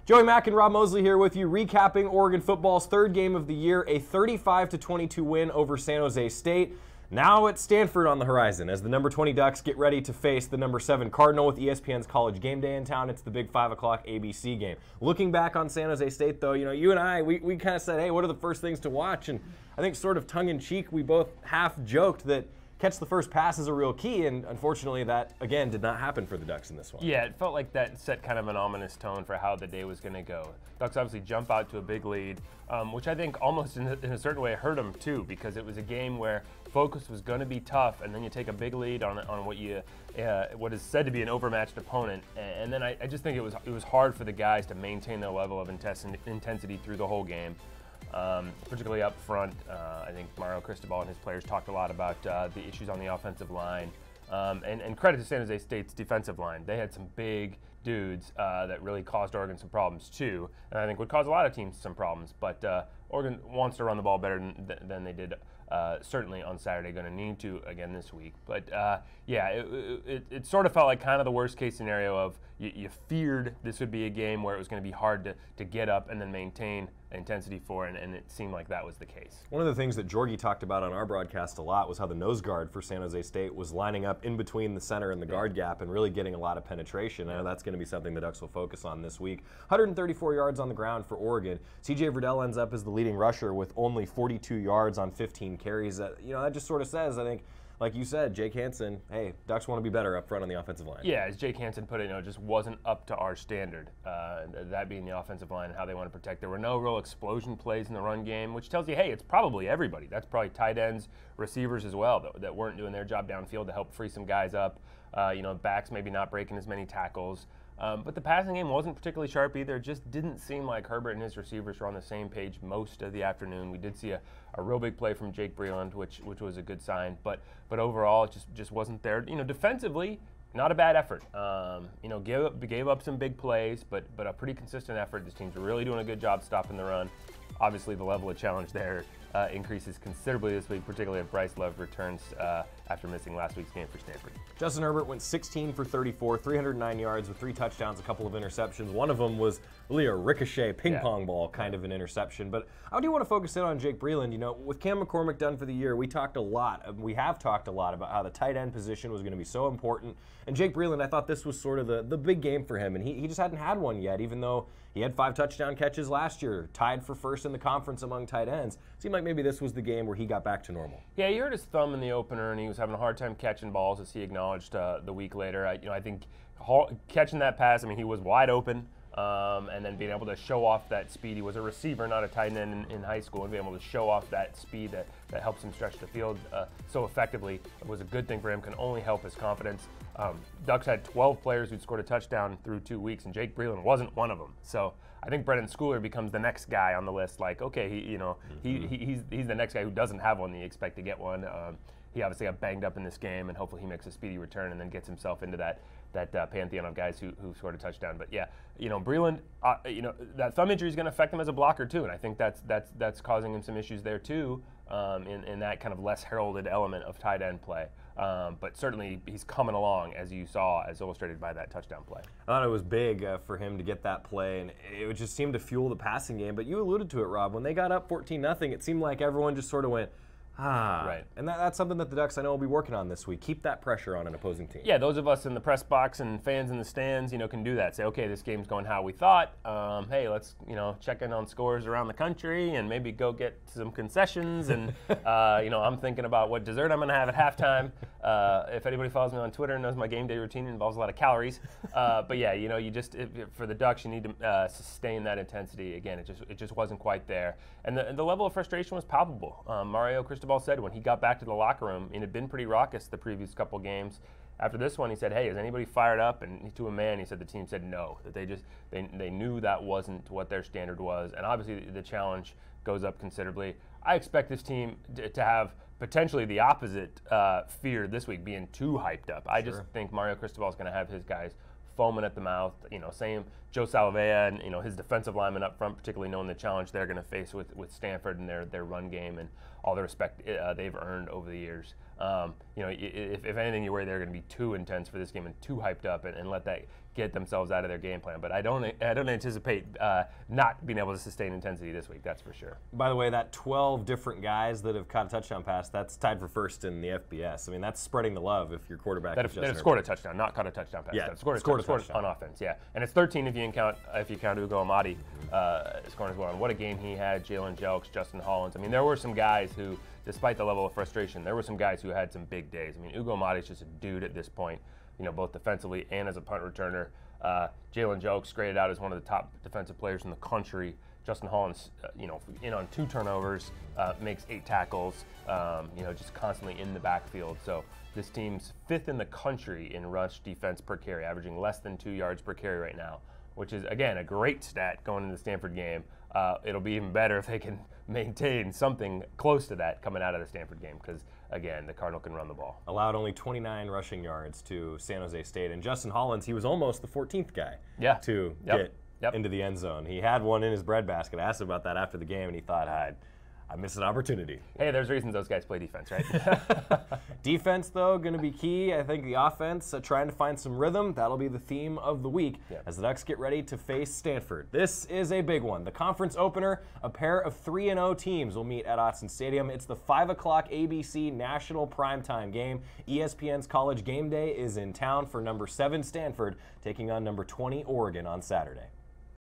Joey Mac and Rob Moseley here with you, recapping Oregon football's third game of the year, a 35-22 win over San Jose State. Now it's Stanford on the horizon as the number 20 Ducks get ready to face the number 7 Cardinal with ESPN's College Game Day in town. It's the big 5 o'clock ABC game. Looking back on San Jose State, though, you and I, we kind of said, hey, what are the first things to watch? And I think sort of tongue-in-cheek, we both half joked that catch the first pass is a real key, and unfortunately that, again, did not happen for the Ducks in this one. Yeah, it felt like that set kind of an ominous tone for how the day was going to go. Ducks obviously jump out to a big lead, which I think almost in a certain way hurt them too, because it was a game where focus was going to be tough, and then you take a big lead on what is said to be an overmatched opponent, and then I just think it was hard for the guys to maintain their level of intensity through the whole game. Particularly up front, I think Mario Cristobal and his players talked a lot about the issues on the offensive line, and credit to San Jose State's defensive line. They had some big dudes that really caused Oregon some problems too, and I think would cause a lot of teams some problems, but Oregon wants to run the ball better than they did certainly on Saturday, going to need to again this week. But yeah, it sort of felt like kind of the worst case scenario of you feared this would be a game where it was going to be hard to get up and then maintain intensity for, and it seemed like that was the case. One of the things that Jorgie talked about on our broadcast a lot was how the nose guard for San Jose State was lining up in between the center and the guard gap and really getting a lot of penetration. I know that's going to be something the Ducks will focus on this week. 134 yards on the ground for Oregon. CJ Verdell ends up as the leading rusher with only 42 yards on 15 carries. That just sort of says, I think, like you said, Jake Hansen, hey, Ducks want to be better up front on the offensive line. Yeah, as Jake Hansen put it, it just wasn't up to our standard, that being the offensive line and how they want to protect. There were no real explosion plays in the run game, which tells you, hey, it's probably everybody. That's probably tight ends, receivers as well, that weren't doing their job downfield to help free some guys up. Backs maybe not breaking as many tackles. But the passing game wasn't particularly sharp either. It just didn't seem like Herbert and his receivers were on the same page most of the afternoon. We did see a real big play from Jake Breeland, which was a good sign. But overall, it just wasn't there. Defensively, not a bad effort. Gave up some big plays, but a pretty consistent effort. This team's really doing a good job stopping the run. Obviously, the level of challenge there increases considerably this week, particularly if Bryce Love returns after missing last week's game for Stanford. Justin Herbert went 16 for 34, 309 yards with 3 touchdowns, a couple of interceptions. One of them was really a ricochet ping-pong ball kind of an interception. But I do want to focus in on Jake Breeland. With Cam McCormick done for the year, we have talked a lot about how the tight end position was going to be so important. And Jake Breeland, I thought this was sort of the big game for him, and he just hadn't had one yet, even though he had 5 touchdown catches last year, tied for first in the conference among tight ends. Seemed like maybe this was the game where he got back to normal. Yeah, you heard his thumb in the opener, and he was having a hard time catching balls, as he acknowledged the week later. I think catching that pass, he was wide open, and then being able to show off that speed. He was a receiver, not a tight end in high school, and being able to show off that speed that helps him stretch the field so effectively was a good thing for him, can only help his confidence. Ducks had 12 players who'd scored a touchdown through 2 weeks, and Jake Breeland wasn't one of them. So I think Brennan Schooler becomes the next guy on the list. Like, okay, he's the next guy who doesn't have one that you expect to get one. He obviously got banged up in this game, and hopefully he makes a speedy return and then gets himself into that pantheon of guys who scored a touchdown. But yeah, Breeland, that thumb injury is going to affect him as a blocker too, and I think that's causing him some issues there too, in that kind of less heralded element of tight end play. But certainly he's coming along, as you saw, as illustrated by that touchdown play. I thought it was big for him to get that play, and it just seemed to fuel the passing game. But you alluded to it, Rob. When they got up 14-0, it seemed like everyone just sort of went, right. And that's something that the Ducks, I know, will be working on this week. Keep that pressure on an opposing team. Yeah, those of us in the press box and fans in the stands, can do that. Say, okay, this game's going how we thought. Hey, let's, check in on scores around the country and maybe go get some concessions. And, I'm thinking about what dessert I'm going to have at halftime. If anybody follows me on Twitter knows my game day routine involves a lot of calories. But yeah, you just, for the Ducks, you need to sustain that intensity. Again, it just wasn't quite there. And the level of frustration was palpable. Mario Cristobal said when he got back to the locker room, it had been pretty raucous the previous couple games. After this one, he said, hey, is anybody fired up? And to a man, he said the team said no, that they knew that wasn't what their standard was. And obviously the challenge goes up considerably. I expect this team to have potentially the opposite fear this week, being too hyped up. I just think Mario Cristobal is going to have his guys foaming at the mouth, saying, Joe Salavea and his defensive linemen up front, particularly knowing the challenge they're going to face with Stanford and their run game and all the respect they've earned over the years. If anything, you worry they're going to be too intense for this game and too hyped up and let that get themselves out of their game plan. But I don't anticipate not being able to sustain intensity this week. That's for sure. By the way, that 12 different guys that have caught a touchdown pass, that's tied for first in the FBS. I mean, that's spreading the love if your quarterback that is have scored a touchdown, not caught a touchdown pass. Yeah, scored a touchdown on offense. Yeah, and it's 13 if you count Ugo Amadi scoring as well. And what a game he had! Jalen Jelks, Justin Hollins. I mean, there were some guys who, despite the level of frustration, there were some guys who had some big days. I mean, Ugo Amadi is just a dude at this point, both defensively and as a punt returner. Jalen Jelks graded out as one of the top defensive players in the country. Justin Hollins, in on 2 turnovers, makes 8 tackles, just constantly in the backfield. So this team's 5th in the country in rush defense per carry, averaging less than 2 yards per carry right now, which is, again, a great stat going into the Stanford game. It'll be even better if they can maintain something close to that coming out of the Stanford game because, again, the Cardinal can run the ball. Allowed only 29 rushing yards to San Jose State. And Justin Hollins, he was almost the 14th guy to get into the end zone. He had one in his breadbasket. I asked him about that after the game, and he thought, I missed an opportunity. Hey, there's reasons those guys play defense, right? Defense, though, going to be key. I think the offense trying to find some rhythm. That'll be the theme of the week as the Ducks get ready to face Stanford. This is a big one. The conference opener, a pair of 3-0 teams will meet at Autzen Stadium. It's the 5 o'clock ABC national primetime game. ESPN's College Game Day is in town for number 7 Stanford taking on number 20 Oregon on Saturday.